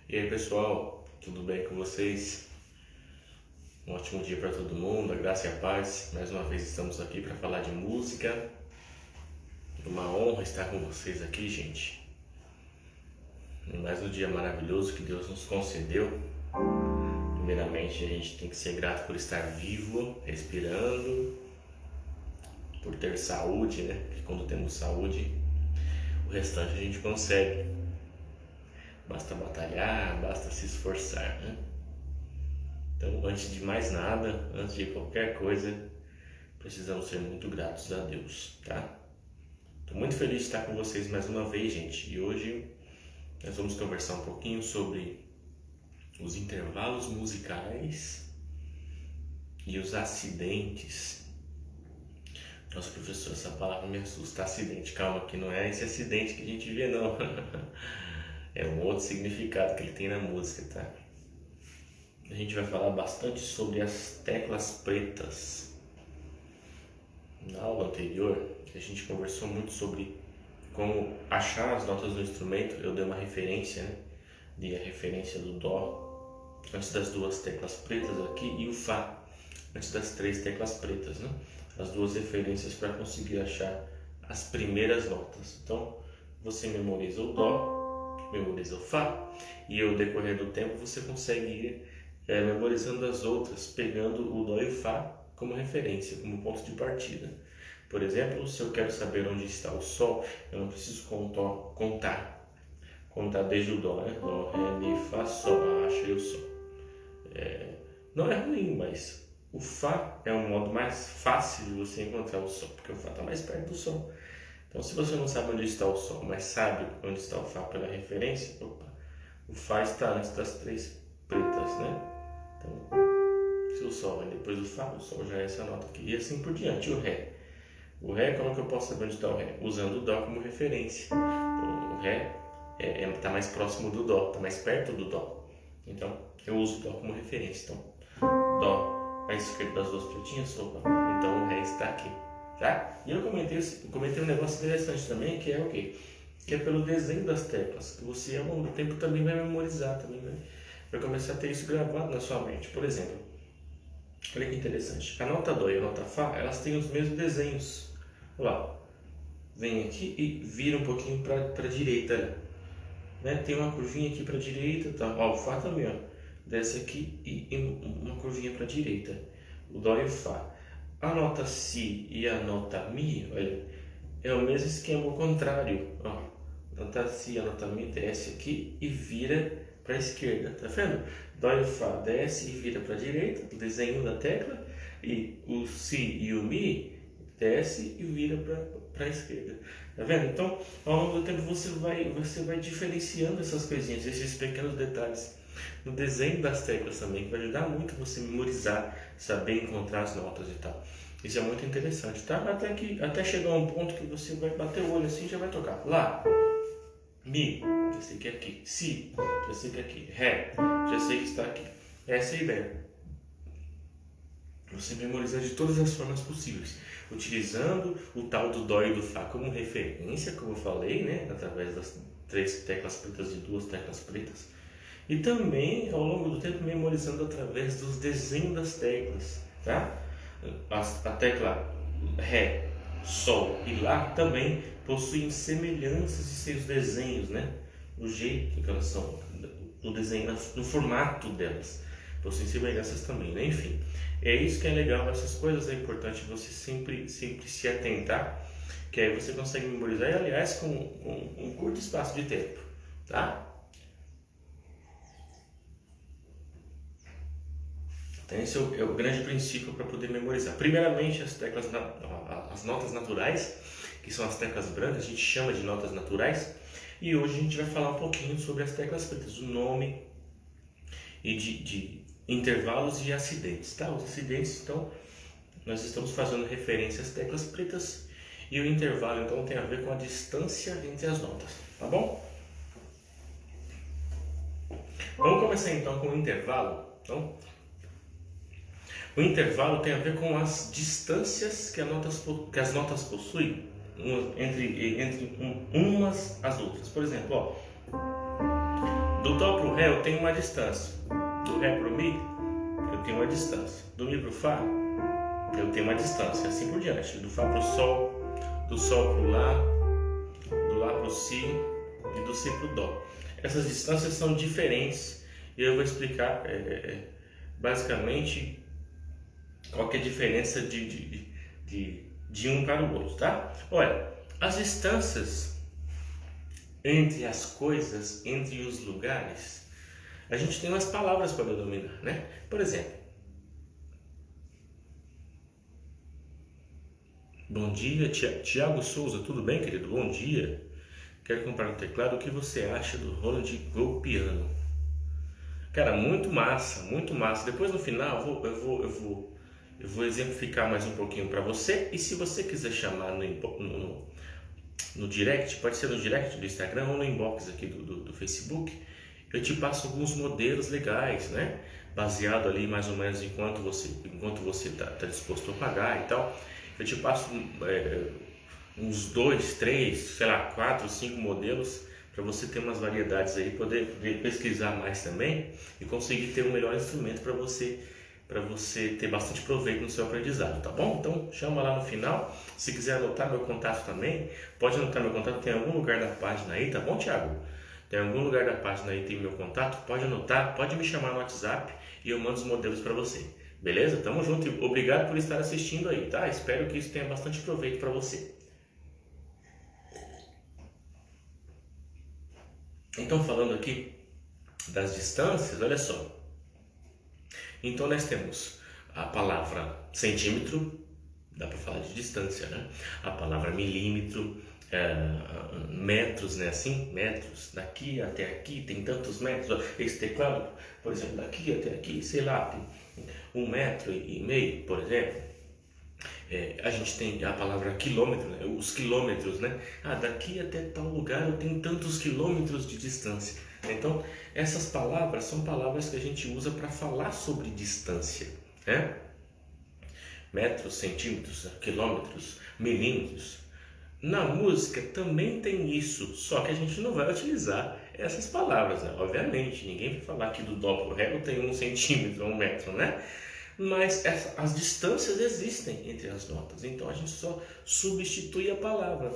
E aí pessoal, tudo bem com vocês? Um ótimo dia para todo mundo, a graça e a paz. Mais uma vez estamos aqui para falar de música. Uma honra estar com vocês aqui, gente. Em mais um dia maravilhoso que Deus nos concedeu. Primeiramente, a gente tem que ser grato por estar vivo, respirando, por ter saúde, né? Porque quando temos saúde, o restante a gente consegue. Basta batalhar, basta se esforçar, né? Então, antes de mais nada, antes de qualquer coisa, precisamos ser muito gratos a Deus, tá? Estou muito feliz de estar com vocês mais uma vez, gente. E hoje nós vamos conversar um pouquinho sobre os intervalos musicais e os acidentes. Nossa, professor, essa palavra me assusta. Acidente, calma, que não é esse acidente que a gente vê, não. É um outro significado que ele tem na música, tá? A gente vai falar bastante sobre as teclas pretas. Na aula anterior, a gente conversou muito sobre como achar as notas do instrumento. Eu dei uma referência, né? Dei a referência do Dó antes das duas teclas pretas aqui e o Fá antes das três teclas pretas, né? As duas referências para conseguir achar as primeiras notas. Então, você memoriza o Dó, memoriza o Fá, e ao decorrer do tempo você consegue ir memorizando as outras, pegando o Dó e o Fá como referência, como ponto de partida. Por exemplo, se eu quero saber onde está o Sol, eu não preciso contar desde o Dó, né? Dó, Ré, Mi, Fá, Sol, achei o Sol. Não é ruim, mas o Fá é um modo mais fácil de você encontrar o Sol, porque o Fá está mais perto do Sol. Então, se você não sabe onde está o Sol, mas sabe onde está o Fá pela referência, o Fá está antes das três pretas, né? Então, se o Sol vem depois do Fá, o Sol já é essa nota aqui. E assim por diante, o Ré. O Ré, como é que eu posso saber onde está o Ré? Usando o Dó como referência. Então, o Ré está mais próximo do Dó, está mais perto do Dó. Então, eu uso o Dó como referência. Então, Dó à esquerda das duas pretinhas, opa, então o Ré está aqui. Tá? E eu comentei um negócio interessante também, que é o quê? Que é pelo desenho das teclas, que você ao longo do tempo também vai memorizar, também vai começar a ter isso gravado na sua mente. Por exemplo, olha que interessante, a nota Dó e a nota Fá, elas têm os mesmos desenhos. Olha lá, vem aqui e vira um pouquinho para a direita, né? Tem uma curvinha aqui para a direita, tá? Ó, o Fá também, ó, desce aqui e uma curvinha para a direita, o Dó e o Fá. A nota Si e a nota Mi, olha, é o mesmo esquema ao contrário. Ó, a nota Si e a nota Mi desce aqui e vira para a esquerda, tá vendo? Dó e o Fá desce e vira para a direita, o desenho da tecla, e o Si e o Mi desce e vira para a esquerda, tá vendo? Então, ao longo do tempo você vai diferenciando essas coisinhas, esses pequenos detalhes no desenho das teclas também, que vai ajudar muito você memorizar, saber encontrar as notas e tal. Isso é muito interessante, tá? Até chegar a um ponto que você vai bater o olho assim e já vai tocar. Lá, Mi, já sei que é aqui. Si, já sei que é aqui. Ré, já sei que está aqui. Essa é a ideia. Você memorizar de todas as formas possíveis, utilizando o tal do Dó e do Fá como referência, como eu falei, né? Através das três teclas pretas e duas teclas pretas. E também, ao longo do tempo, memorizando através dos desenhos das teclas, tá? A tecla Ré, Sol e Lá também possuem semelhanças em seus desenhos, né? No jeito que elas são, no desenho, no formato delas. Possuem semelhanças também, né? Enfim, é isso que é legal, essas coisas é importante você sempre se atentar, que aí você consegue memorizar, e aliás, com um curto espaço de tempo, tá? Então, esse é o grande princípio para poder memorizar. Primeiramente, as notas naturais, que são as teclas brancas, a gente chama de notas naturais. E hoje a gente vai falar um pouquinho sobre as teclas pretas, o nome e de intervalos e acidentes. Tá? Os acidentes, então, nós estamos fazendo referência às teclas pretas, e o intervalo, então, tem a ver com a distância entre as notas. Tá bom? Vamos começar, então, com o intervalo. Então, o intervalo tem a ver com as distâncias que as notas possuem entre umas as outras. Por exemplo, ó, Do dó pro ré eu tenho uma distância. Do ré pro mi eu tenho uma distância. Do mi pro fá eu tenho uma distância. Assim por diante. Do fá pro sol, do sol pro lá, do lá pro si e do si pro dó. Essas distâncias são diferentes e eu vou explicar basicamente qual que é a diferença de um para o outro, tá? Olha, as distâncias entre as coisas, entre os lugares, a gente tem umas palavras para denominar, né? Por exemplo, bom dia, Tiago Souza, tudo bem, querido? Bom dia. Quero comprar um teclado, o que você acha do Roland Go Piano? Cara, muito massa, muito massa. Depois no final eu vou exemplificar mais um pouquinho para você. E se você quiser chamar no direct, pode ser no direct do Instagram ou no inbox aqui do Facebook, eu te passo alguns modelos legais, né? Baseado ali mais ou menos enquanto você tá disposto a pagar e tal. Eu te passo uns 2, 3, sei lá, 4, 5 modelos para você ter umas variedades aí, poder pesquisar mais também e conseguir ter um melhor instrumento para você ter bastante proveito no seu aprendizado, tá bom? Então chama lá no final. Se quiser anotar meu contato também, pode anotar meu contato, tem algum lugar da página aí, tá bom, Thiago? Tem algum lugar da página aí, tem meu contato, pode anotar, pode me chamar no WhatsApp e eu mando os modelos para você. Beleza? Tamo junto e obrigado por estar assistindo aí, tá? Espero que isso tenha bastante proveito para você. Então, falando aqui das distâncias, olha só. Então, nós temos a palavra centímetro, dá para falar de distância, né? A palavra milímetro, metros, né? Assim, metros, daqui até aqui tem tantos metros. Esse teclado, por exemplo, daqui até aqui, sei lá, tem 1,5 metro, por exemplo. A gente tem a palavra quilômetro, né? Os quilômetros, né? Daqui até tal lugar eu tenho tantos quilômetros de distância. Então, essas palavras são palavras que a gente usa para falar sobre distância, né? Metros, centímetros, quilômetros, milímetros. Na música também tem isso, só que a gente não vai utilizar essas palavras, né? Obviamente, ninguém vai falar que do dó pro ré eu tenho 1 centímetro ou 1 metro, né? Mas as distâncias existem entre as notas, então a gente só substitui a palavra.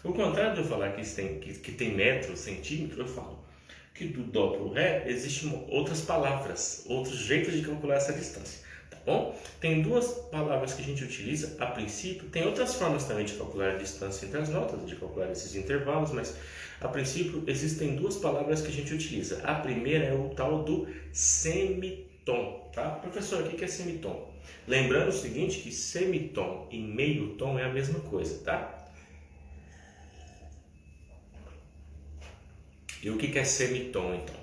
O contrário de eu falar que tem metro, centímetro, eu falo que do dó para o ré existem outras palavras, outros jeitos de calcular essa distância, tá bom? Tem duas palavras que a gente utiliza a princípio, tem outras formas também de calcular a distância entre as notas, de calcular esses intervalos, mas a princípio existem duas palavras que a gente utiliza. A primeira é o tal do semitom, tá? Professor, o que é semitom? Lembrando o seguinte, que semitom e meio tom é a mesma coisa, tá? E o que é semitom, então?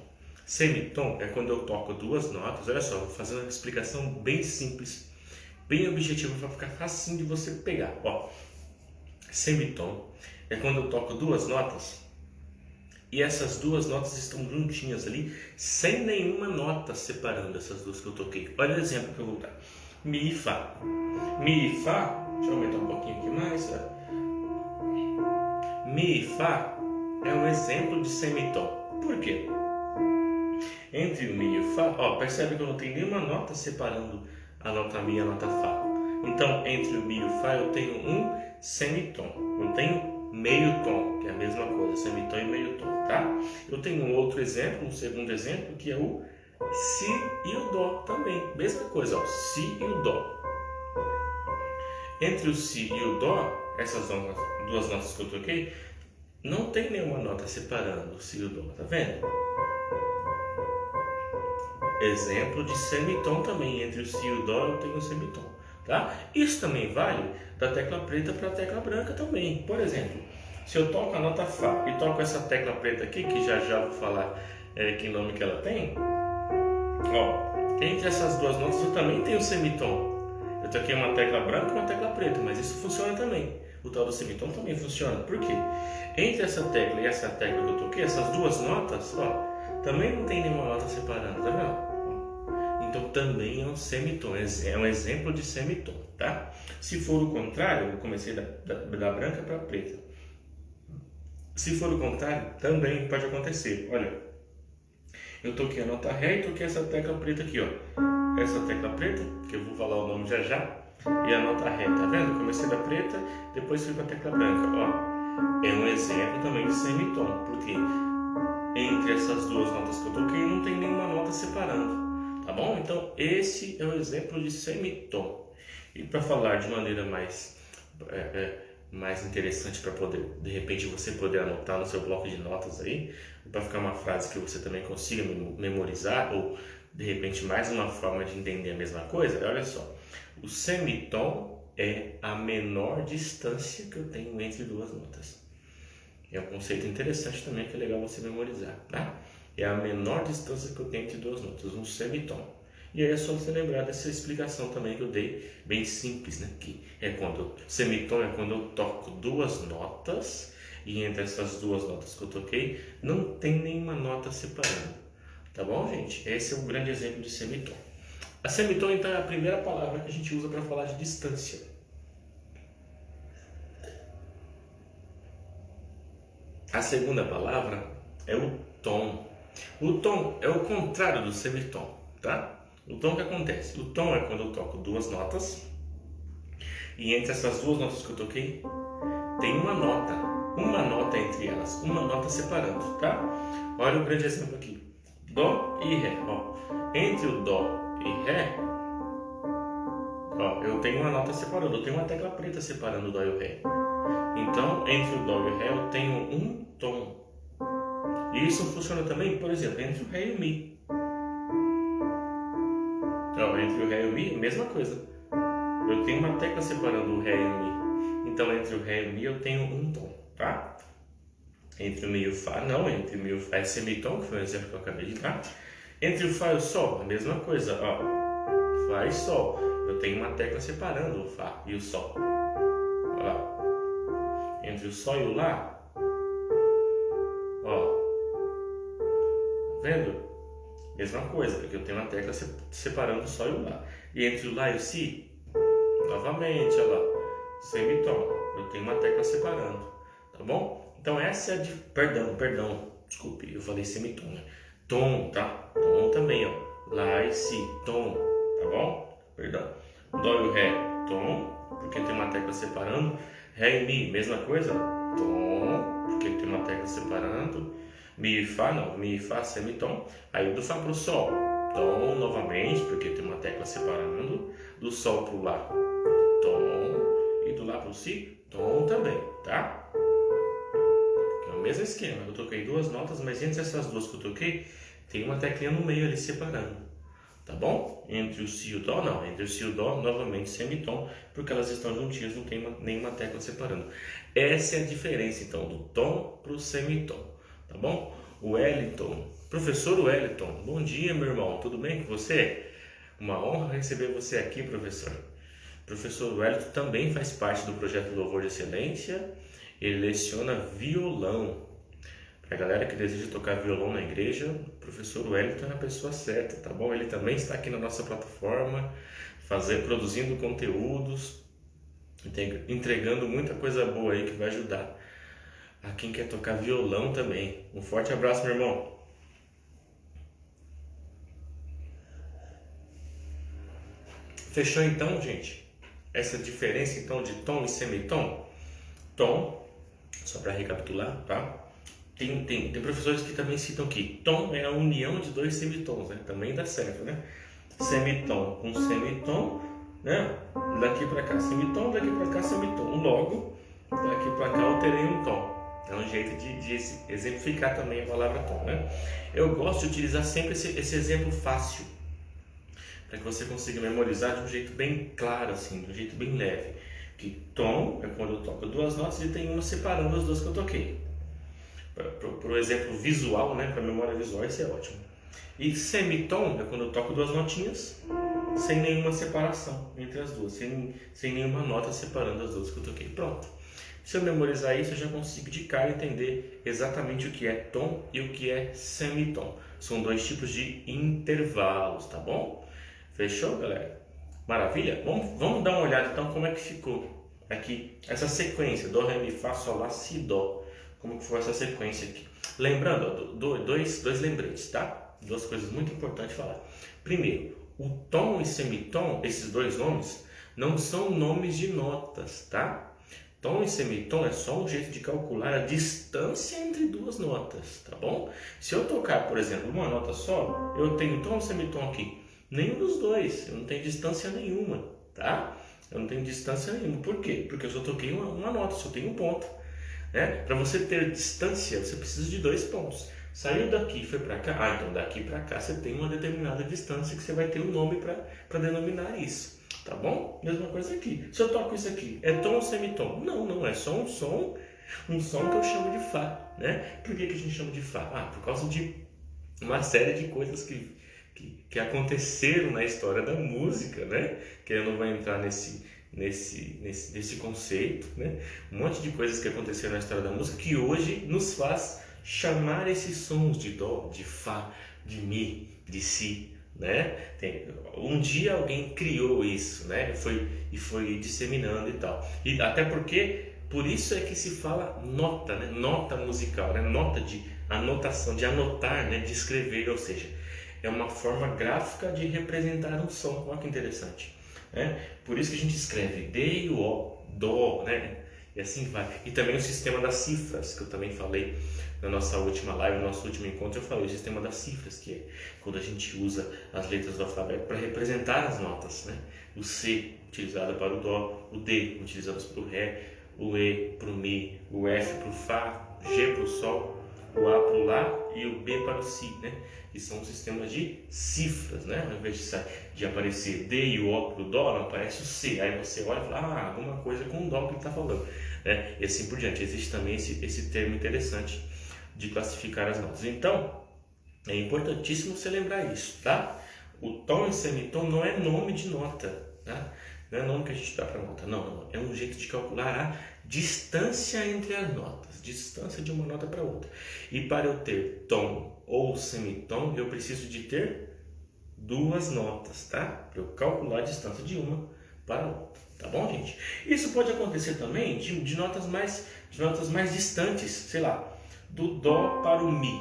Semitom é quando eu toco duas notas. Olha só, vou fazer uma explicação bem simples, bem objetiva, para ficar facinho de você pegar. Ó, semitom é quando eu toco duas notas e essas duas notas estão juntinhas ali, sem nenhuma nota separando essas duas que eu toquei. Olha o exemplo que eu vou dar. Mi e Fá. Mi e Fá, deixa eu aumentar um pouquinho aqui mais. Mi e Fá é um exemplo de semitom. Por quê? Entre o Mi e o Fá, ó, percebe que eu não tenho nenhuma nota separando a nota Mi e a nota Fá. Então, entre o Mi e o Fá eu tenho um semitom. Eu tenho meio tom, que é a mesma coisa, semitom e meio tom, tá? Eu tenho um outro exemplo, um segundo exemplo, que é o Si e o Dó também. Mesma coisa, ó, Si e o Dó. Entre o Si e o Dó, essas duas notas que eu toquei, não tem nenhuma nota separando o Si e o Dó, tá vendo? Exemplo de semitom também, entre o Si e o Dó eu tenho um semitom, tá? Isso também vale da tecla preta para a tecla branca também. Por exemplo, se eu toco a nota Fá e toco essa tecla preta aqui, que já vou falar que nome que ela tem, ó, entre essas duas notas eu também tenho semitom. Eu toquei uma tecla branca e uma tecla preta, mas isso funciona também. O tal do semitom também funciona. Por quê? Entre essa tecla e essa tecla que eu toquei, essas duas notas, ó, também não tem nenhuma nota separando, tá vendo? Então também é um semitom, é um exemplo de semitom, tá? Se for o contrário, eu comecei da branca para a preta. Se for o contrário, também pode acontecer. Olha, Eu toquei a nota Ré e toquei essa tecla preta aqui, ó. Essa tecla preta, que eu vou falar o nome já já, e a nota Ré, tá vendo? Eu comecei da preta, depois fui para a tecla branca, ó. É um exemplo também de semitom, porque entre essas duas notas que eu toquei não tem nenhuma nota separando, tá bom? Então esse é o exemplo de semitom. E para falar de maneira mais interessante, para poder, de repente, você poder anotar no seu bloco de notas aí, para ficar uma frase que você também consiga memorizar, ou de repente mais uma forma de entender a mesma coisa, olha só. O semitom é a menor distância que eu tenho entre duas notas. É um conceito interessante também que é legal você memorizar, tá? É a menor distância que eu tenho entre duas notas, um semitom. E aí é só você lembrar dessa explicação também que eu dei, bem simples, né? Que é quando semitom é quando eu toco duas notas e entre essas duas notas que eu toquei não tem nenhuma nota separando. Tá bom, gente? Esse é um grande exemplo de semitom. A semitom, então, é a primeira palavra que a gente usa para falar de distância. A segunda palavra é o tom. O tom é o contrário do semitom, tá? O tom que acontece? O tom é quando eu toco duas notas e entre essas duas notas que eu toquei tem uma nota entre elas, uma nota separando, tá? Olha um grande exemplo aqui. Dó e Ré, ó. Entre o Dó e Ré, ó, eu tenho uma nota separando, eu tenho uma tecla preta separando o Dó e o Ré. Então, entre o Dó e o Ré eu tenho um tom. E isso funciona também, por exemplo, entre o Ré e o Mi. Então, entre o Ré e o Mi, mesma coisa. Eu tenho uma tecla separando o Ré e o Mi. Então, entre o Ré e o Mi eu tenho um tom, tá? Entre o Mi e o Fá, não. Entre o Mi e o Fá é semitom, que foi o exemplo que eu acabei de dar. Entre o Fá e o Sol, a mesma coisa, ó. Fá e Sol. Eu tenho uma tecla separando o Fá e o Sol. Olha lá. Entre o Sol e o Lá, ó. Tá vendo? Mesma coisa, porque eu tenho uma tecla separando o Sol e o Lá. E entre o Lá e o Si, novamente, olha lá, semitom. Eu tenho uma tecla separando, tá bom? Então essa é a perdão, desculpe, eu falei semitom, né? Tom, tá? Tom também, ó. Lá e Si, tom, tá bom? Perdão. Dó e o Ré, tom, porque tem uma tecla separando. Ré e Mi, mesma coisa? Tom, porque tem uma tecla separando. Mi e Fá, não. Mi e Fá, semitom. Aí do Fá pro Sol, tom novamente, porque tem uma tecla separando. Do Sol pro Lá, tom. E do Lá pro Si, tom também, tá? É o mesmo esquema. Eu toquei duas notas, mas entre essas duas que eu toquei, tem uma teclinha no meio ali separando. Tá bom? Entre o Si e o Dó, não. Entre o Si e o Dó, novamente semitom, porque elas estão juntinhas, não tem nenhuma tecla separando. Essa é a diferença, então, do tom pro semitom. Tá bom? O Wellington, professor Wellington, bom dia, meu irmão, tudo bem com você? Uma honra receber você aqui, professor. Professor Wellington também faz parte do projeto Louvor de Excelência, ele leciona violão. Para a galera que deseja tocar violão na igreja, o professor Wellington é a pessoa certa, tá bom? Ele também está aqui na nossa plataforma, produzindo conteúdos, entregando muita coisa boa aí que vai ajudar a quem quer tocar violão também. Um forte abraço, meu irmão. Fechou então, gente? Essa diferença então de tom e semitom? Tom, só para recapitular, tá? Tem professores que também citam que tom é a união de dois semitons, né? Também dá certo, né? Semitom com semitom, né? Daqui para cá semitom, daqui para cá semitom. Logo, daqui para cá eu terei um tom. É um jeito de exemplificar também a palavra tom, né? Eu gosto de utilizar sempre esse exemplo fácil, para que você consiga memorizar de um jeito bem claro, assim, de um jeito bem leve. Que tom é quando eu toco duas notas e tem uma separando as duas que eu toquei. Para o exemplo visual, né? Para a memória visual, isso é ótimo. E semitom é quando eu toco duas notinhas sem nenhuma separação entre as duas, sem nenhuma nota separando as duas que eu toquei. Pronto. Se eu memorizar isso, eu já consigo de cara entender exatamente o que é tom e o que é semitom. São dois tipos de intervalos, tá bom? Fechou, galera? Maravilha? Vamos dar uma olhada então como é que ficou aqui essa sequência: Dó, Ré, Mi, Fá, Sol, Lá, Si, Dó. Como que foi essa sequência aqui? Lembrando, ó, dois lembretes, tá? duas coisas muito importantes falar. Primeiro, o tom e semitom, esses dois nomes, não são nomes de notas, tá? Tom e semitom é só um jeito de calcular a distância entre duas notas, tá bom? Se eu tocar, por exemplo, uma nota só, eu tenho tom ou semitom aqui. Nenhum dos dois, eu não tenho distância nenhuma, tá? Eu não tenho distância nenhuma. Por quê? Porque eu só toquei uma nota, só tenho um ponto. Né? Para você ter distância, você precisa de dois pontos. Saiu daqui e foi para cá, então daqui para cá você tem uma determinada distância que você vai ter um nome para denominar isso. Tá bom? Mesma coisa aqui. Se eu toco isso aqui, é tom ou semitom? Não, não, é só um som que eu chamo de Fá, né? Por que a gente chama de Fá? Por causa de uma série de coisas que aconteceram na história da música, né? Que eu não vou entrar nesse conceito, né? Um monte de coisas que aconteceram na história da música que hoje nos faz chamar esses sons de dó, de fá, de mi, de si, né? Um dia alguém criou isso, né? E foi disseminando e tal. E até porque por isso é que se fala nota, né? Nota musical, né? Nota de anotação, de anotar, né? De escrever, ou seja, é uma forma gráfica de representar um som. Olha que interessante, né? Por isso que a gente escreve D, O, Dó, né? E assim vai. E também o sistema das cifras, que eu também falei na nossa última live, no nosso último encontro, eu falei o sistema das cifras, que é quando a gente usa as letras do alfabeto para representar as notas, né? O C utilizado para o Dó, o D utilizado para o Ré, o E para o Mi, o F para o Fá, o G para o Sol, o A para o Lá e o B para o Si, né? Que são um sistema de cifras, né? Ao invés de aparecer D e o O para o Dó, não aparece o C. Aí você olha e fala, alguma coisa com o Dó que ele está falando, né? E assim por diante. Existe também esse termo interessante de classificar as notas. Então, é importantíssimo você lembrar isso, tá? O tom e semitom não é nome de nota, tá? Não é nome que a gente dá para nota, não. É um jeito de calcular a distância entre as notas, distância de uma nota para outra. E para eu ter tom ou semitom, eu preciso de ter duas notas, tá? Para eu calcular a distância de uma para a outra, tá bom, gente? Isso pode acontecer também de notas mais distantes, sei lá, do Dó para o Mi.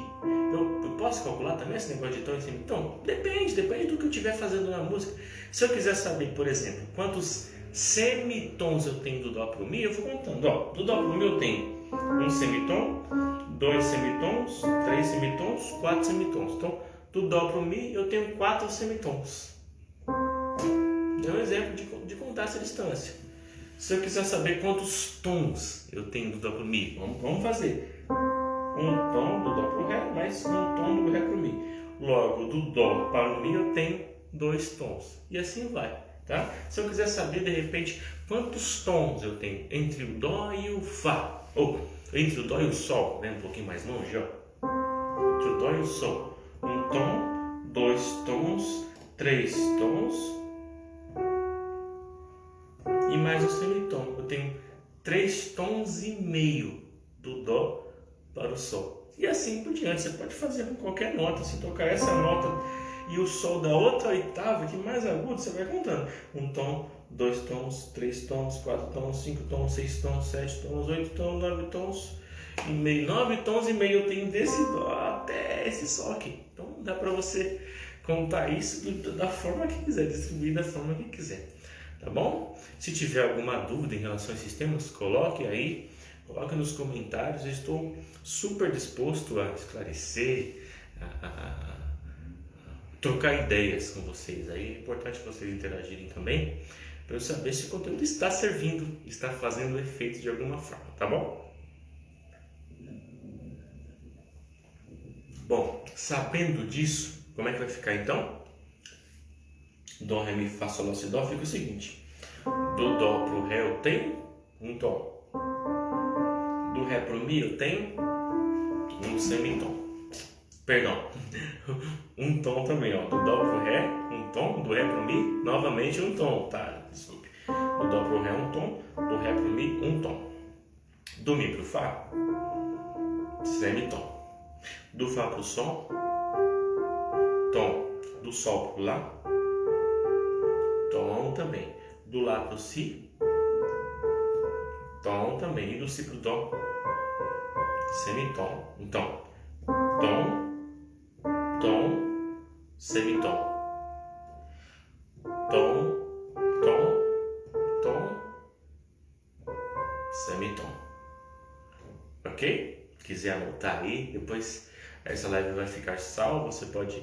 Eu posso calcular também esse negócio de tom e semitom? Depende do que eu estiver fazendo na música. Se eu quiser saber, por exemplo, quantos semitons eu tenho do Dó para o Mi, eu vou contando. Ó, do Dó para o Mi eu tenho um semitom, dois semitons, três semitons, quatro semitons. Então, do Dó para o Mi eu tenho 4 semitons. É um exemplo de contar essa distância. Se eu quiser saber quantos tons eu tenho do Dó para o Mi, vamos fazer. Um tom do Dó para o Ré, mais um tom do Ré para o Mi. Logo, do Dó para o Mi eu tenho 2 tons. E assim vai, tá? Se eu quiser saber, de repente, quantos tons eu tenho entre o Dó e o Fá, ou entre o Dó e o Sol, né? Um pouquinho mais longe, ó. Entre o Dó e o Sol. Um tom, 2 tons, 3 tons e mais o semitom. Eu tenho 3 tons e meio do Dó para o Sol. E assim por diante. Você pode fazer com qualquer nota. Se tocar essa nota e o Sol da outra oitava, que mais agudo, você vai contando. Um tom, 2 tons, 3 tons, 4 tons, 5 tons, 6 tons, 7 tons, 8 tons, 9 tons e meio. 9 tons e meio eu tenho desse Dó até esse Sol aqui. Então dá para você contar isso da forma que quiser, distribuir da forma que quiser. Tá bom? Se tiver alguma dúvida em relação a esses temas, coloque aí. Coloque nos comentários, eu estou super disposto a esclarecer, a trocar ideias com vocês. Aí é importante vocês interagirem também, para eu saber se o conteúdo está servindo, está fazendo efeito de alguma forma, tá bom? Bom, sabendo disso, como é que vai ficar então? Dó, Ré, Mi, Fá, Sol, Lá, Si, Dó fica o seguinte. Do Dó para o Ré eu tenho um tom. Do Ré para o Mi eu tenho um semitom. Perdão, um tom também, ó. Do Dó para o Ré, um tom. Do Ré para o Mi, novamente um tom, tá? Desculpe. Do Dó para o Ré, um tom. Do Ré para o Mi, um tom. Do Mi para o Fá, semitom. Do Fá para o Sol, tom. Do Sol para o Lá, tom também. Do Lá para o Si, tom também. E do Si para o Dó, semitom. Então, tom, tom, semitom. Tom, tom, tom, semitom. Ok? Quiser anotar aí, depois essa live vai ficar salva. Você pode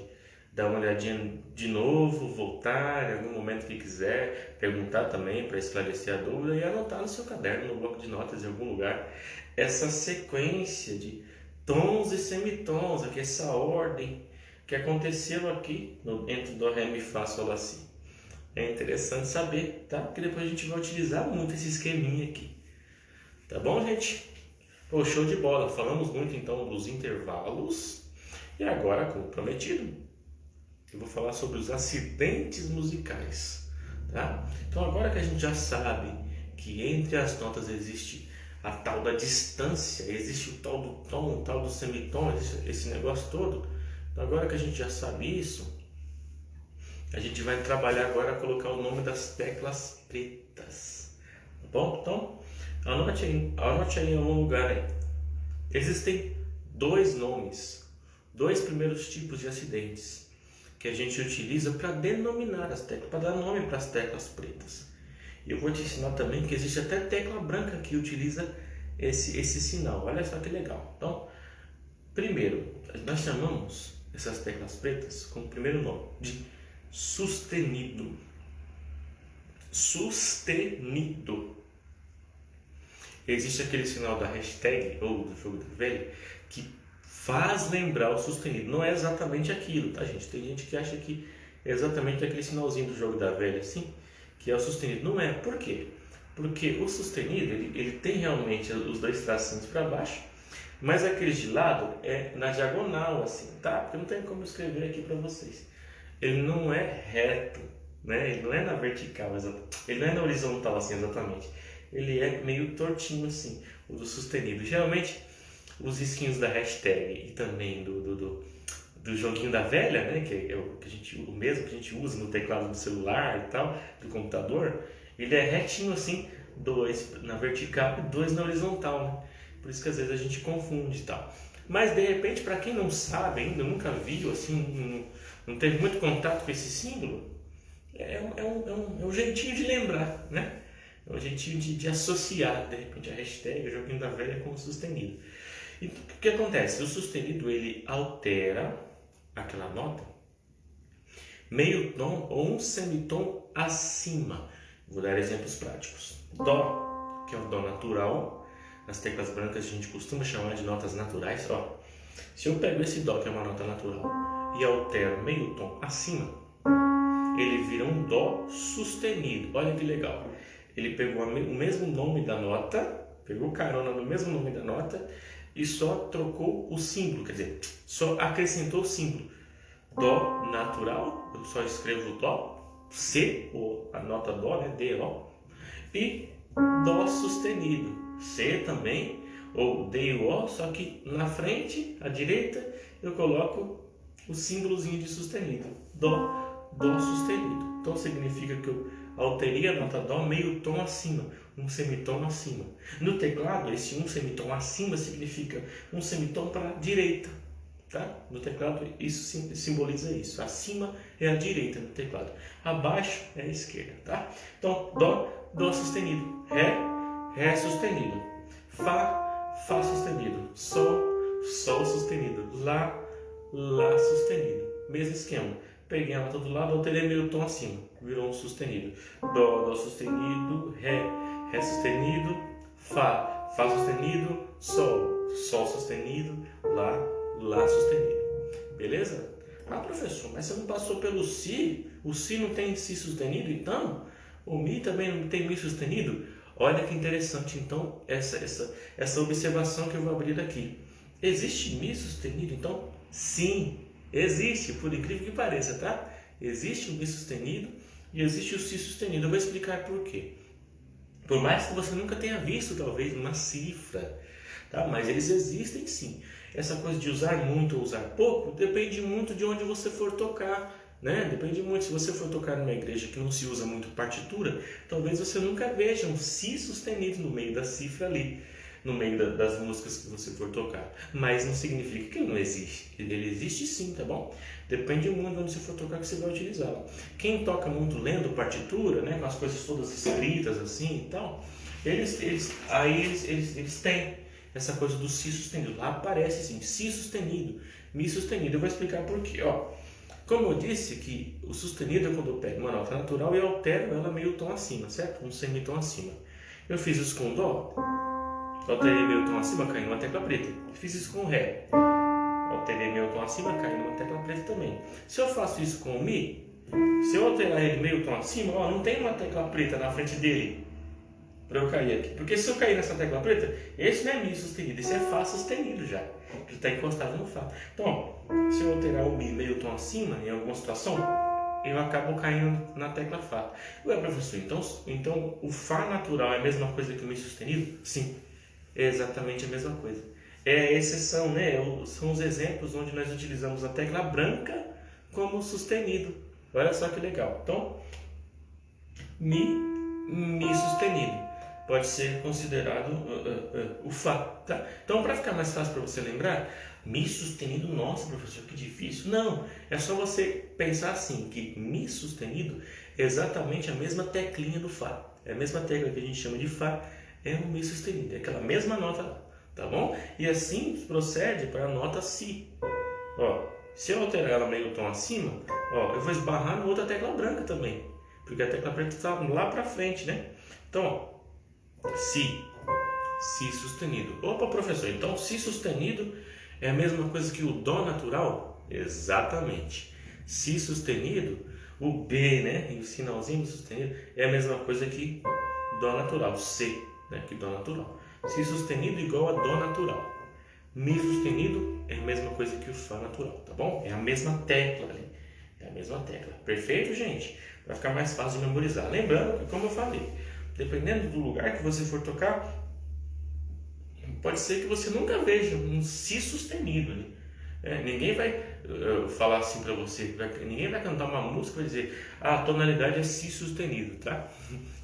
dar uma olhadinha de novo, voltar em algum momento que quiser, perguntar também para esclarecer a dúvida e anotar no seu caderno, no bloco de notas em algum lugar, essa sequência de tons e semitons, aqui, essa ordem que aconteceu aqui entre Dó, Ré, Mi, Fá, Sol, Lá, Si. É interessante saber, tá? Porque depois a gente vai utilizar muito esse esqueminha aqui. Tá bom, gente? Pô, show de bola. Falamos muito então dos intervalos. E agora, como prometido, eu vou falar sobre os acidentes musicais, tá? Então agora que a gente já sabe que entre as notas existe a tal da distância, existe o tal do tom, o tal do semitom, esse negócio todo. Então agora que a gente já sabe isso, a gente vai trabalhar agora a colocar o nome das teclas pretas, tá bom? Então, anote aí em algum lugar aí. Existem dois nomes, dois primeiros tipos de acidentes que a gente utiliza para denominar as teclas, para dar nome para as teclas pretas. E eu vou te ensinar também que existe até tecla branca que utiliza esse sinal. Olha só que legal. Então, primeiro, nós chamamos essas teclas pretas com o primeiro nome de sustenido. Sustenido. Existe aquele sinal da hashtag ou do jogo da velha que faz lembrar o sustenido. Não é exatamente aquilo, tá, gente? Tem gente que acha que é exatamente aquele sinalzinho do jogo da velha, assim, que é o sustenido. Não é. Por quê? Porque o sustenido, ele tem realmente os dois tracinhos para baixo, mas aquele de lado é na diagonal, assim, tá? Porque não tem como escrever aqui para vocês. Ele não é reto, né? Ele não é na vertical, ele não é na horizontal, assim, exatamente. Ele é meio tortinho, assim, o do sustenido. Geralmente, os risquinhos da hashtag e também do joguinho da velha, né, que é o mesmo que a gente usa no teclado do celular e tal, do computador, ele é retinho assim, dois na vertical e dois na horizontal, né? Por isso que às vezes a gente confunde e tal. Mas de repente, para quem não sabe ainda, nunca viu, assim, não teve muito contato com esse símbolo, é um jeitinho de lembrar, né? É um jeitinho de associar, de repente, a hashtag, o joguinho da velha com o sustenido. E o que acontece? O sustenido, ele altera aquela nota meio tom ou um semitom acima. Vou dar exemplos práticos. Dó, que é o dó natural. Nas teclas brancas a gente costuma chamar de notas naturais. Ó, se eu pego esse dó, que é uma nota natural, e altero meio tom acima, ele vira um dó sustenido. Olha que legal. Ele pegou o mesmo nome da nota, pegou carona no mesmo nome da nota e só trocou o símbolo, quer dizer, só acrescentou o símbolo. Dó natural, eu só escrevo dó, C, a nota dó, né, D, ó, e dó sustenido, C também, ou D e O, só que na frente, à direita, eu coloco o símbolozinho de sustenido, dó sustenido. Então significa que eu alterei a nota dó meio tom acima, um semitom acima. No teclado, esse um semitom acima significa um semitom para a direita, tá? No teclado, isso simboliza isso. Acima é a direita no teclado, abaixo é a esquerda, tá? Então, dó sustenido, ré sustenido, fá sustenido, sol sustenido, lá sustenido. Mesmo esquema. Peguei a nota do lado, alterei meio tom acima, virou um sustenido. Dó sustenido, ré sustenido, fá sustenido, sol sustenido, lá sustenido. Beleza? Ah, professor, mas você não passou pelo si? O si não tem si sustenido, então? O mi também não tem mi sustenido? Olha que interessante, então, essa observação que eu vou abrir aqui. Existe mi sustenido, então? Sim. Existe, por incrível que pareça, tá? Existe o Mi sustenido e existe o Si sustenido. Eu vou explicar por quê. Por mais que você nunca tenha visto, talvez, uma cifra, tá? Mas eles existem sim. Essa coisa de usar muito ou usar pouco depende muito de onde você for tocar, né? Depende muito. Se você for tocar numa igreja que não se usa muito partitura, talvez você nunca veja um Si sustenido no meio da cifra ali. no meio das músicas que você for tocar. Mas não significa que ele não existe. Ele existe sim, tá bom? Depende muito de onde você for tocar que você vai utilizá-lo. Quem toca muito lendo partitura, né, com as coisas todas escritas assim e tal, eles têm essa coisa do si sustenido. Lá aparece assim, si sustenido, mi sustenido. Eu vou explicar por quê. Ó, como eu disse que o sustenido é quando eu pego uma nota natural e altero ela meio tom acima, certo? Um semitom acima. Eu fiz isso com dó, alterei meio tom acima, caí numa tecla preta. Fiz isso com ré, alterei meio tom acima, caí numa tecla preta também. Se eu faço isso com mi, se eu alterar ele meio tom acima, ó, não tem uma tecla preta na frente dele para eu cair aqui. Porque se eu cair nessa tecla preta, esse não é mi sustenido, esse é fá sustenido já. Ele está encostado no fá. Então, ó, se eu alterar o mi meio tom acima, em alguma situação, eu acabo caindo na tecla fá. Ué, professor, então o fá natural é a mesma coisa que o mi sustenido? Sim, é exatamente a mesma coisa. É a exceção, né? São os exemplos onde nós utilizamos a tecla branca como sustenido. Olha só que legal. Então, mi sustenido pode ser considerado o fá, tá? Então, para ficar mais fácil para você lembrar, mi sustenido, nossa, professor, que difícil. Não, é só você pensar assim, que mi sustenido é exatamente a mesma teclinha do fá. É a mesma tecla que a gente chama de fá, é o mi sustenido, é aquela mesma nota lá, tá bom? E assim procede para a nota si. Ó, se eu alterar ela meio tom acima, ó, eu vou esbarrar na outra tecla branca também, porque a tecla preta está lá para frente, né? Então, ó, si sustenido. Opa, professor, então si sustenido é a mesma coisa que o dó natural? Exatamente. Si sustenido, o B, né, e o sinalzinho sustenido é a mesma coisa que dó natural, C, né, que dó natural. Si sustenido igual a dó natural. Mi sustenido é a mesma coisa que o fá natural, tá bom? É a mesma tecla ali. É a mesma tecla. Perfeito, gente? Vai ficar mais fácil de memorizar. Lembrando que, como eu falei, dependendo do lugar que você for tocar, pode ser que você nunca veja um si sustenido ali. Ninguém vai falar assim para você, ninguém vai cantar uma música e vai dizer, a tonalidade é si sustenido, tá?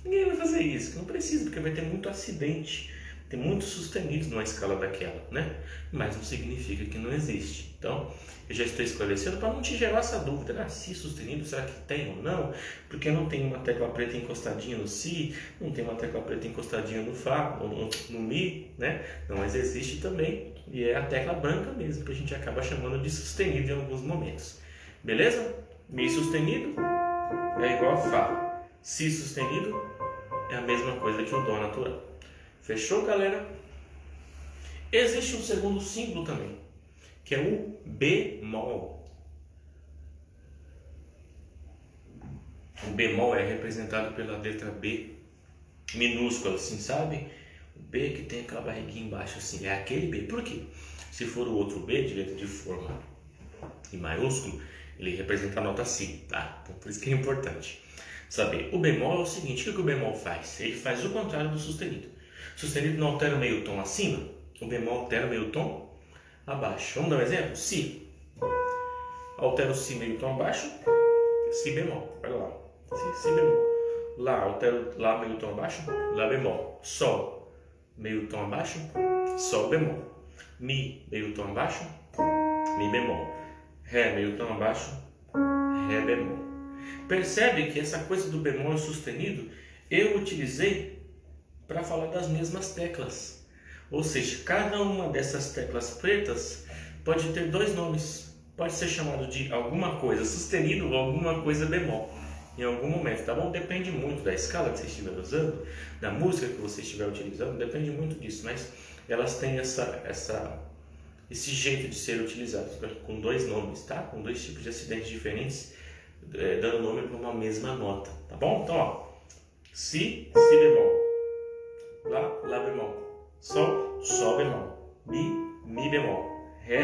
Ninguém vai fazer isso, não precisa, porque vai ter muito acidente, tem muitos sustenidos numa escala daquela, né? Mas não significa que não existe. Então, eu já estou esclarecendo para não te gerar essa dúvida, né? Si sustenido, será que tem ou não? Porque não tem uma tecla preta encostadinha no si, não tem uma tecla preta encostadinha no fá, no mi, né? Não, mas existe também, e é a tecla branca mesmo, que a gente acaba chamando de sustenido em alguns momentos. Beleza? Mi sustenido é igual a fá. Si sustenido é a mesma coisa que o dó natural. Fechou, galera? Existe um segundo símbolo também, que é o bemol. O bemol é representado pela letra B minúscula, assim, sabe? O B que tem aquela barriguinha embaixo, assim, é aquele B. Por quê? Se for o outro B, de letra de forma em maiúsculo, ele representa a nota Si, tá? Então, por isso que é importante saber. O bemol é o seguinte, o que o bemol faz? Ele faz o contrário do sustenido. Sustenido não altera meio tom acima, o bemol altera meio tom abaixo. Vamos dar um exemplo? Si. Altera o Si meio tom abaixo, Si bemol. Olha lá. Si bemol. Lá, altera Lá meio tom abaixo, Lá bemol. Sol meio tom abaixo, Sol bemol. Mi meio tom abaixo, Mi bemol. Ré meio tom abaixo, Ré bemol. Percebe que essa coisa do bemol e sustenido eu utilizei para falar das mesmas teclas. Ou seja, cada uma dessas teclas pretas pode ter dois nomes. Pode ser chamado de alguma coisa sustenido ou alguma coisa bemol em algum momento, tá bom? Depende muito da escala que você estiver usando, da música que você estiver utilizando, depende muito disso, mas elas têm esse jeito de ser utilizadas, com dois nomes, tá? Com dois tipos de acidentes diferentes, dando nome para uma mesma nota, tá bom? Então, ó, Si bemol. Lá bemol. Sol bemol. Mi bemol. Ré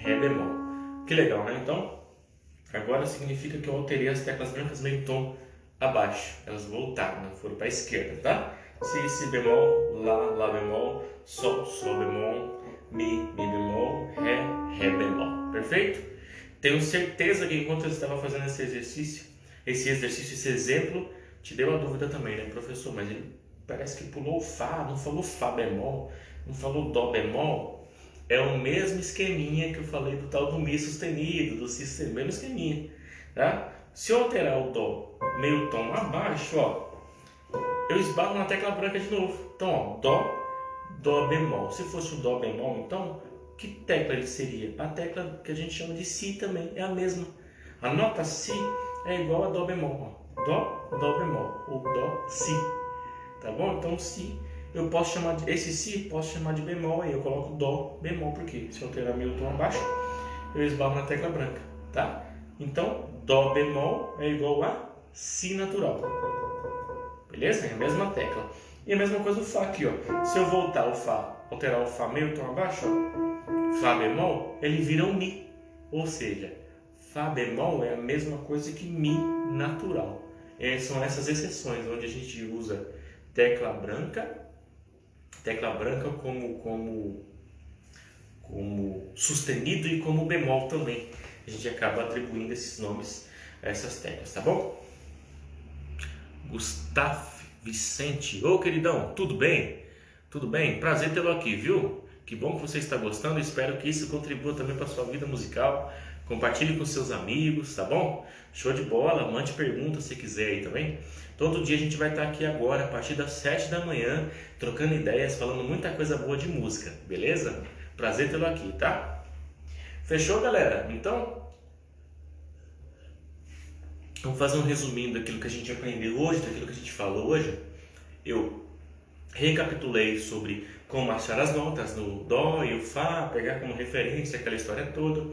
bemol. Que legal, né? Então, agora significa que eu alterei as teclas brancas meio tom abaixo. Elas voltaram, né? Foram para a esquerda, tá? Si bemol, Lá bemol, Sol bemol, Mi bemol, Ré bemol. Perfeito? Tenho certeza que enquanto eu estava fazendo esse exercício, esse exemplo, te deu a dúvida também, né, professor? Mas ele parece que pulou o Fá, não falou Fá bemol. não falou dó bemol? É o mesmo esqueminha que eu falei do tal do mi sustenido, do si sustenido, mesmo esqueminha, tá? Se eu alterar o dó meio tom abaixo, ó, eu esbarro na tecla branca de novo. Então, ó, dó bemol. Se fosse o dó bemol, então, que tecla ele seria? A tecla que a gente chama de si também, é a mesma. A nota si é igual a dó bemol, ó. Dó bemol, ou dó si, tá bom? Então, si, eu posso chamar de, esse si, posso chamar de bemol, aí eu coloco dó bemol, porque se eu alterar meu tom abaixo, eu esbarro na tecla branca, tá? Então, dó bemol é igual a si natural, beleza? É a mesma tecla. E a mesma coisa o fá aqui, ó. Se eu voltar o fá, alterar o fá meio tom abaixo, ó, fá bemol, ele vira um mi, ou seja, fá bemol é a mesma coisa que mi natural. São essas exceções onde a gente usa tecla branca como sustenido e como bemol também. A gente acaba atribuindo esses nomes a essas teclas, tá bom? Gustavo Vicente, ô queridão, tudo bem? Tudo bem? Prazer tê-lo aqui, viu? Que bom que você está gostando, espero que isso contribua também para a sua vida musical. Compartilhe com seus amigos, tá bom? Show de bola, mande perguntas se quiser aí também. Todo dia a gente vai estar aqui agora, a partir das 7 da manhã, trocando ideias, falando muita coisa boa de música, beleza? Prazer tê-lo aqui, tá? Fechou, galera? Então, vamos fazer um resuminho daquilo que a gente aprendeu hoje, daquilo que a gente falou hoje. Eu recapitulei sobre como achar as notas no dó e o fá, pegar como referência aquela história toda.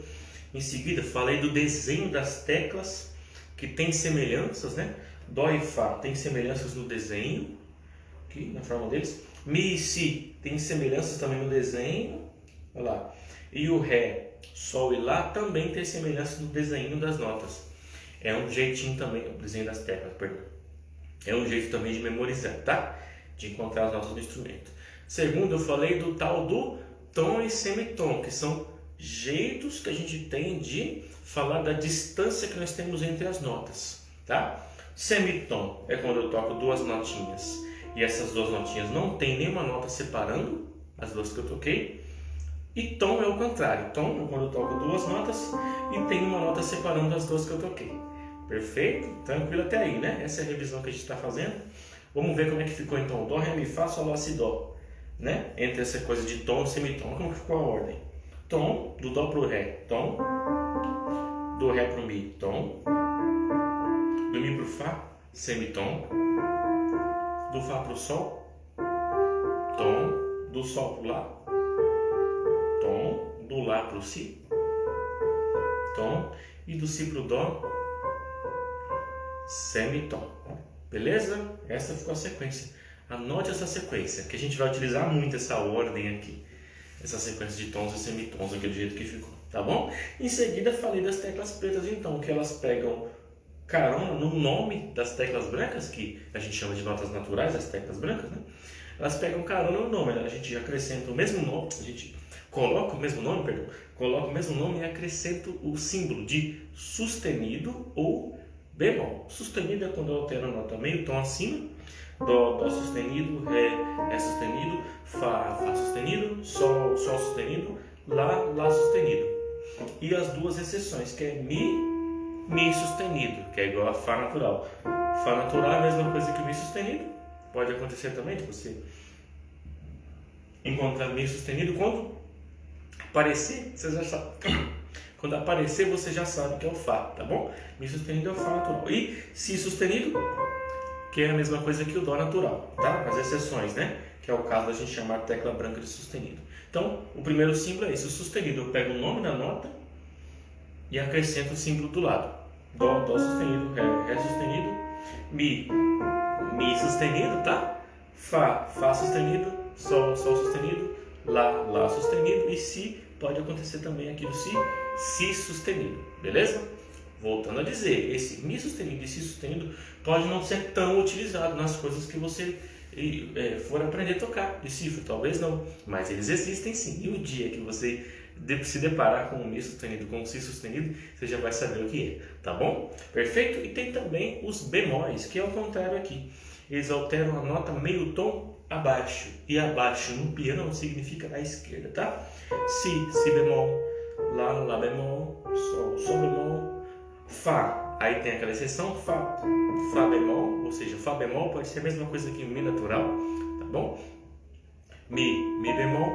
Em seguida, falei do desenho das teclas, que tem semelhanças, né? Dó e fá tem semelhanças no desenho, aqui na forma deles. Mi e si tem semelhanças também no desenho, olha lá. E o ré, sol e lá também tem semelhanças no desenho das notas. É um jeitinho também, o desenho das teclas, perdão. É um jeito também de memorizar, tá? De encontrar as notas do instrumento. Segundo, eu falei do tal do tom e semitom, que são jeitos que a gente tem de falar da distância que nós temos entre as notas, tá? Semitom é quando eu toco duas notinhas e essas duas notinhas não tem nenhuma nota separando as duas que eu toquei. E tom é o contrário. Tom é quando eu toco duas notas e tem uma nota separando as duas que eu toquei. Perfeito? Tranquilo até aí, né? Essa é a revisão que a gente está fazendo. Vamos ver como é que ficou então. Dó, ré, mi, fá, sol, lá, si, dó, né? Entre essa coisa de tom e semitom. Como que ficou a ordem? Tom, do dó pro ré, tom. Do ré pro mi, tom. Do mi pro fá, semitom. Do fá pro sol, tom. Do sol pro lá, tom. Do lá pro si, tom. E do si pro dó, semitom. Beleza? Essa ficou a sequência. Anote essa sequência, que a gente vai utilizar muito essa ordem aqui. Essa sequência de tons e semitons aqui do jeito que ficou, tá bom? Em seguida falei das teclas pretas, então, que elas pegam carona no nome das teclas brancas, que a gente chama de notas naturais, as teclas brancas, né? Elas pegam carona no nome, a gente acrescenta o mesmo nome, a gente coloca o mesmo nome, perdão, coloca o mesmo nome e acrescenta o símbolo de sustenido ou bemol. Sustenido é quando eu altero a nota meio tom acima, dó sustenido, ré sustenido, fá sustenido, sol sustenido, lá sustenido. E as duas exceções, que é mi sustenido, que é igual a fá natural. Fá natural é a mesma coisa que mi sustenido. Pode acontecer também de você encontrar mi sustenido quando aparecer, você já sabe. Quando aparecer, você já sabe que é o fá, tá bom? Mi sustenido é o fá natural. E si sustenido, que é a mesma coisa que o dó natural, tá? As exceções, né? Que é o caso da gente chamar a tecla branca de sustenido. Então, o primeiro símbolo é esse, o sustenido. Eu pego o nome da nota e acrescento o símbolo do lado. Dó sustenido, ré sustenido, mi sustenido, tá? Fá sustenido, sol sustenido, lá sustenido e si pode acontecer também aqui do si sustenido, beleza? Voltando a dizer, esse mi sustenido e si sustenido pode não ser tão utilizado nas coisas que você for aprender a tocar de cifra, talvez não, mas eles existem sim. E o dia que você se deparar com o mi sustenido, com o si sustenido, você já vai saber o que é, tá bom? Perfeito? E tem também os bemóis, que é o contrário aqui. Eles alteram a nota meio tom abaixo. E abaixo no piano significa à esquerda, tá? Si bemol, lá bemol, sol bemol, fá. Aí tem aquela exceção, fá bemol, ou seja, fá bemol pode ser a mesma coisa que mi natural, tá bom? Mi bemol,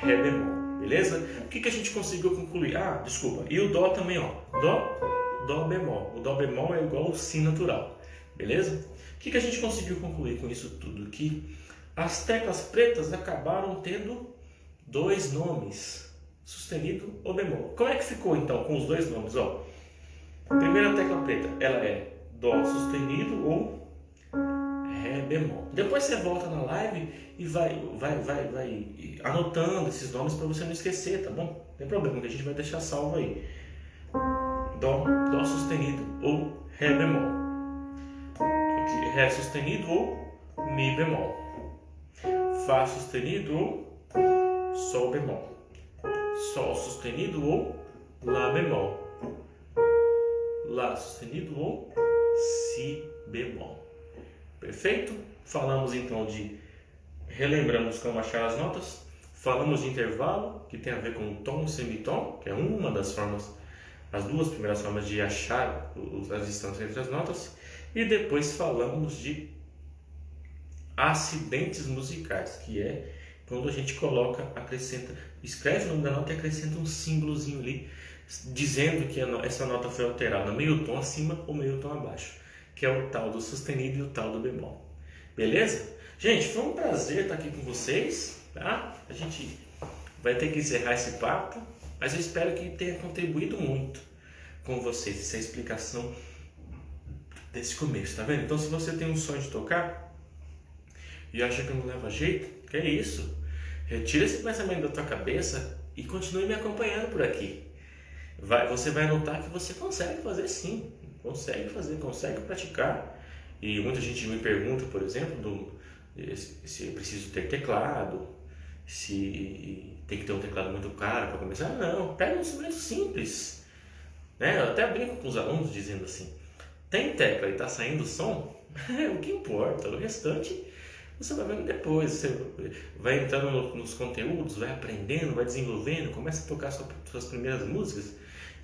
ré bemol, beleza? O que a gente conseguiu concluir? Desculpa, e o dó também, ó, dó bemol. O dó bemol é igual ao si natural, beleza? O que a gente conseguiu concluir com isso tudo? Que as teclas pretas acabaram tendo dois nomes, sustenido ou bemol. Como é que ficou então com os dois nomes? Ó, a primeira tecla preta, ela é dó sustenido ou ré bemol. Depois você volta na live e vai anotando esses nomes para você não esquecer, tá bom? Não tem problema, que a gente vai deixar salvo aí. Dó sustenido ou ré bemol. Ré sustenido ou mi bemol. Fá sustenido ou sol bemol. Sol sustenido ou lá bemol. Lá sustenido ou si bemol. Perfeito? Falamos então relembramos como achar as notas. Falamos de intervalo, que tem a ver com tom e semitom, que é uma das formas, as duas primeiras formas de achar as distâncias entre as notas. E depois falamos de acidentes musicais, que é quando a gente escreve o nome da nota e acrescenta um símbolozinho ali, dizendo que essa nota foi alterada meio tom acima ou meio tom abaixo, que é o tal do sustenido e o tal do bemol. Beleza? Gente, foi um prazer estar aqui com vocês, tá? A gente vai ter que encerrar esse papo, mas eu espero que tenha contribuído muito com vocês, essa explicação desse começo, tá vendo? Então, se você tem um sonho de tocar e acha que não leva jeito, que é isso? Retira esse pensamento da tua cabeça e continue me acompanhando por aqui. Você vai notar que você consegue fazer sim, consegue praticar. E muita gente me pergunta, por exemplo, se eu preciso ter teclado, se tem que ter um teclado muito caro para começar. Não, pega um instrumento simples, né? Eu até brinco com os alunos dizendo assim: tem tecla e está saindo som, é o que importa, o restante você vai vendo depois, você vai entrando nos conteúdos, vai aprendendo, vai desenvolvendo, começa a tocar suas primeiras músicas,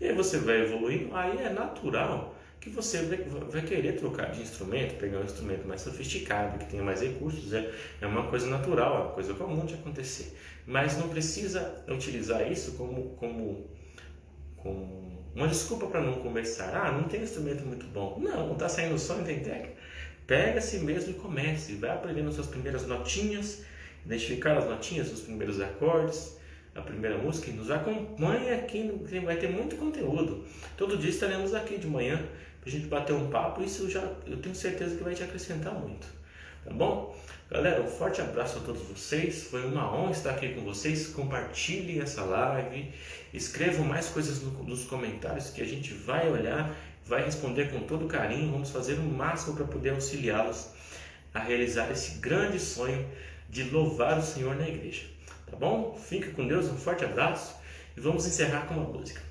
e aí você vai evoluindo, aí é natural que você vai querer trocar de instrumento, pegar um instrumento mais sofisticado, que tenha mais recursos, é uma coisa natural, é uma coisa comum de acontecer, mas não precisa utilizar isso como uma desculpa para não conversar. Não tem instrumento muito bom, não está saindo som, não tem tecla. Pega si mesmo e comece, vai aprendendo suas primeiras notinhas, identificar as notinhas, os primeiros acordes, a primeira música, e nos acompanha aqui, vai ter muito conteúdo. Todo dia estaremos aqui de manhã para a gente bater um papo, isso eu tenho certeza que vai te acrescentar muito, tá bom? Galera, um forte abraço a todos vocês, foi uma honra estar aqui com vocês. Compartilhem essa live, escrevam mais coisas nos comentários que a gente vai olhar, vai responder com todo carinho. Vamos fazer o máximo para poder auxiliá-los a realizar esse grande sonho de louvar o Senhor na igreja, tá bom? Fica com Deus, um forte abraço e vamos encerrar com uma música.